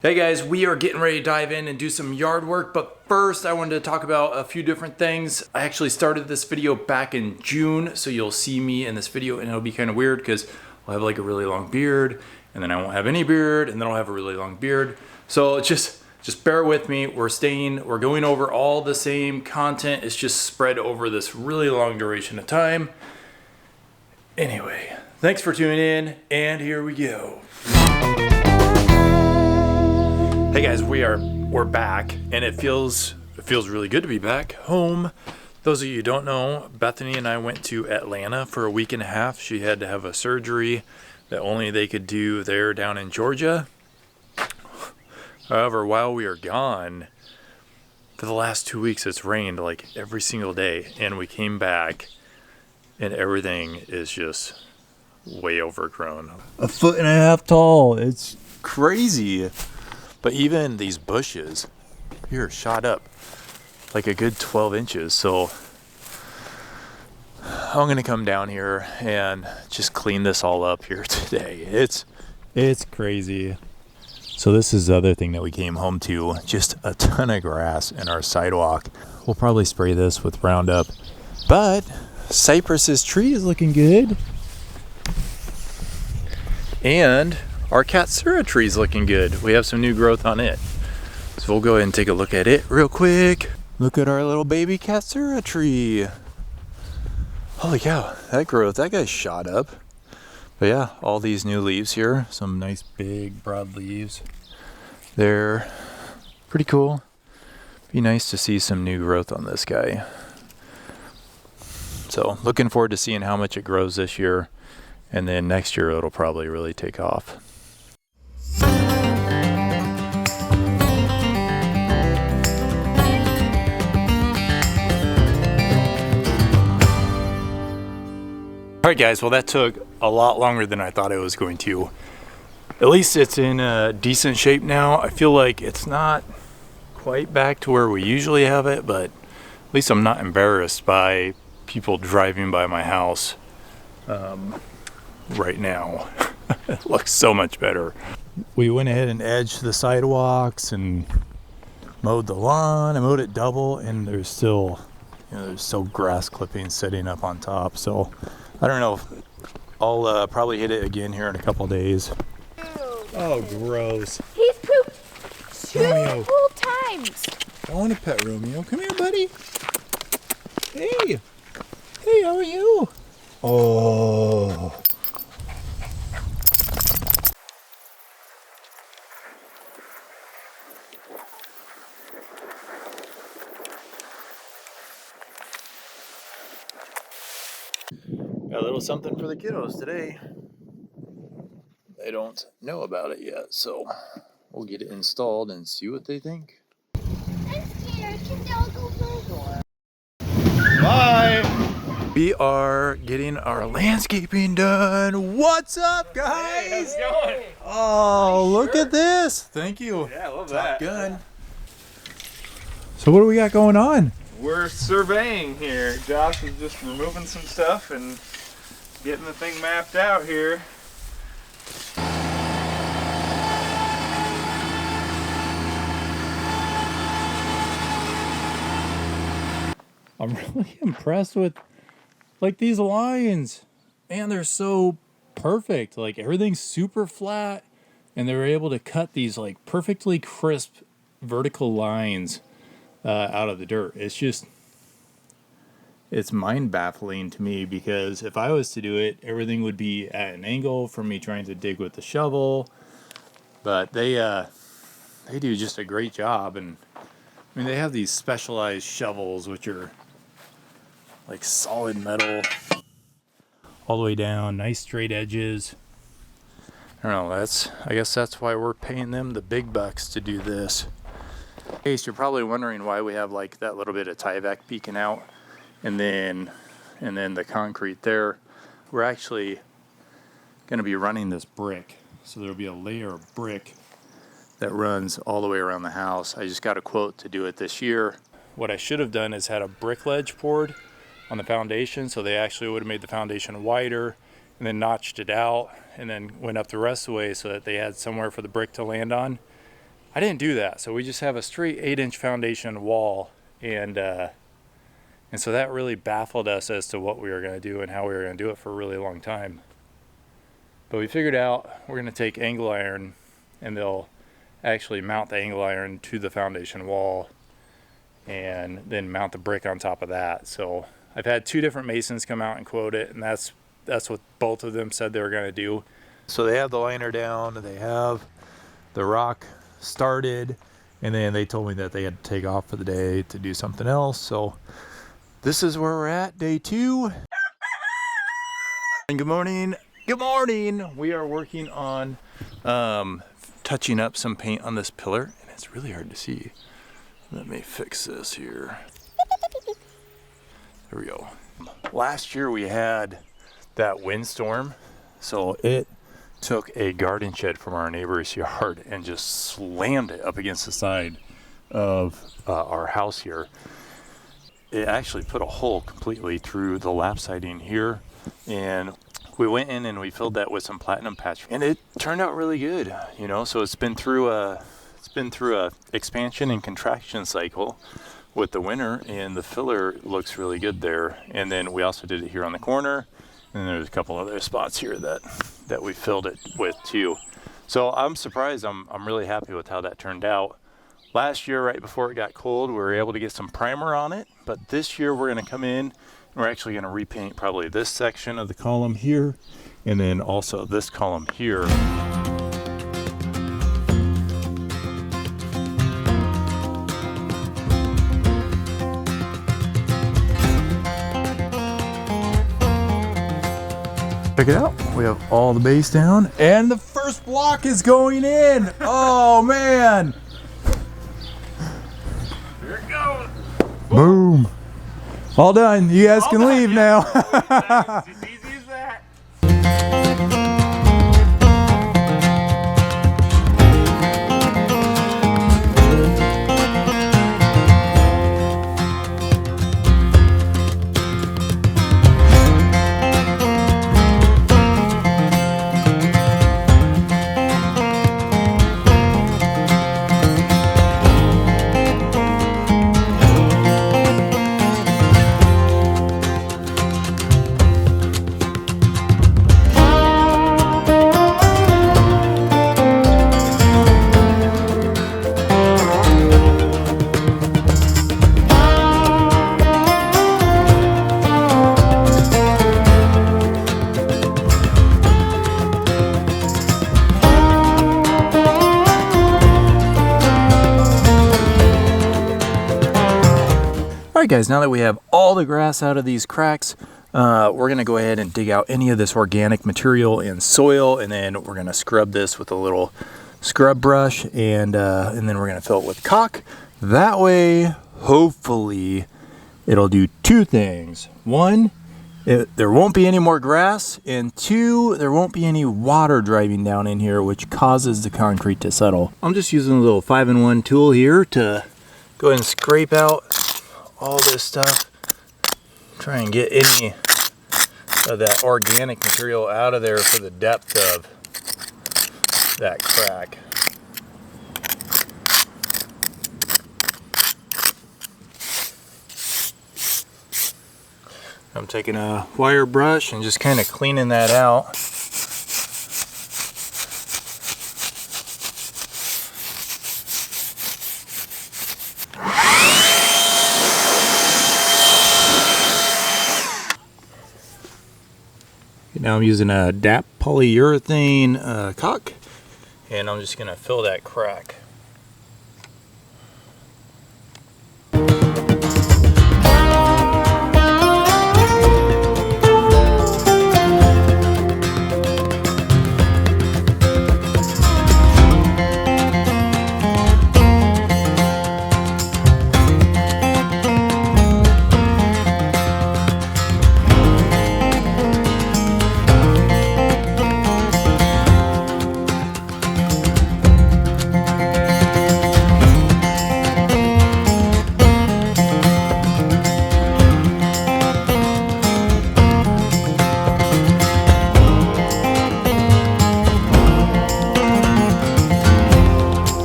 Hey guys, we are getting ready to dive in and do some yard work, but first I wanted to talk about a few different things. I actually started this video back in June, so you'll see me in this video and it'll be kind of weird because I'll have like a really long beard and then I won't have any beard and then I'll have a really long beard. So just bear with me. We're going over all the same content. It's just spread over this really long duration of time. Anyway, thanks for tuning in and here we go. Hey guys, we're back, and it feels really good to be back home. Those of you who don't know, Bethany and I went to Atlanta for a week and a half. She had to have a surgery that only they could do there down in Georgia. However, while we are gone, for the last 2 weeks, it's rained like every single day, and we came back, and everything is just way overgrown. 1.5 feet tall. It's crazy. But even these bushes here shot up like a good 12 inches. So I'm gonna come down here and just clean this all up here today. It's crazy. So this is the other thing that we came home to, just a ton of grass in our sidewalk. We'll probably spray this with Roundup, but Cypress's tree is looking good. And our Katsura tree is looking good. We have some new growth on it. So we'll go ahead and take a look at it real quick. Look at our little baby Katsura tree. Holy cow, that growth, that guy's shot up. But yeah, all these new leaves here, some nice big broad leaves. They're pretty cool. Be nice to see some new growth on this guy. So looking forward to seeing how much it grows this year. And then next year it'll probably really take off. Alright guys, well that took a lot longer than I thought it was going to. At least it's in a decent shape now. I feel like it's not quite back to where we usually have it, but at least I'm not embarrassed by people driving by my house right now. It looks so much better. We went ahead and edged the sidewalks and mowed the lawn. I mowed it double, and there's still grass clippings sitting up on top. So I don't know. I'll probably hit it again here in a couple days. Oh, gross. He's pooped two full times. I want to pet Romeo. Come here, buddy. Hey. Hey, how are you? Oh. Got a little something for the kiddos today. They don't know about it yet, so we'll get it installed and see what they think. I'm scared. Can they all go through? Bye! We are getting our landscaping done. What's up, guys? Hey, how's it going? Oh, look at this. Thank you. Yeah, I love Top that. gun. So what do we got going on? We're surveying here. Josh is just removing some stuff and getting the thing mapped out here. I'm really impressed with like these lines. Man, they're so perfect. Like everything's super flat, and they were able to cut these like perfectly crisp vertical lines out of the dirt. It's mind baffling to me, because if I was to do it, everything would be at an angle from me trying to dig with the shovel. But they do just a great job. And I mean, they have these specialized shovels which are like solid metal all the way down, nice straight edges. I don't know, I guess that's why we're paying them the big bucks to do this. In case you're probably wondering why we have like that little bit of Tyvek peeking out and then the concrete there. We're actually going to be running this brick. So there'll be a layer of brick that runs all the way around the house. I just got a quote to do it this year. What I should have done is had a brick ledge poured on the foundation, so they actually would have made the foundation wider and then notched it out and then went up the rest of the way so that they had somewhere for the brick to land on. I didn't do that. So we just have a straight 8-inch foundation wall, and so that really baffled us as to what we were going to do and how we were going to do it for a really long time. But we figured out we're going to take angle iron, and they'll actually mount the angle iron to the foundation wall and then mount the brick on top of that. So I've had 2 different masons come out and quote it, and that's what both of them said they were going to do. So they have the liner down, they have the rock started, and then they told me that they had to take off for the day to do something else. So this is where we're at, day 2. And good morning. Good morning. We are working on touching up some paint on this pillar, and it's really hard to see. Let me fix this here. There we go. Last year we had that windstorm, so it took a garden shed from our neighbor's yard and just slammed it up against the side of our house here. It actually put a hole completely through the lap siding here, and we went in and we filled that with some platinum patch, and it turned out really good, you know. So it's been through a expansion and contraction cycle with the winter, and the filler looks really good there. And then we also did it here on the corner, and there's a couple other spots here that we filled it with too. So I'm surprised. I'm really happy with how that turned out. Last year, right before it got cold, we were able to get some primer on it, but this year we're going to come in and we're actually going to repaint probably this section of the column here, and then also this column here. Check it out. We have all the base down, and the first block is going in. Oh man! There it goes. Boom! All done. You guys can leave now. It's as easy as that. Alright guys, now that we have all the grass out of these cracks, we're going to go ahead and dig out any of this organic material and soil, and then we're going to scrub this with a little scrub brush, and then we're going to fill it with caulk. That way, hopefully, it'll do 2 things. 1, there won't be any more grass, and 2, there won't be any water driving down in here, which causes the concrete to settle. I'm just using a little 5-in-1 tool here to go ahead and scrape out all this stuff, try and get any of that organic material out of there for the depth of that crack. I'm taking a wire brush and just kind of cleaning that out. Now I'm using a DAP polyurethane caulk, and I'm just going to fill that crack.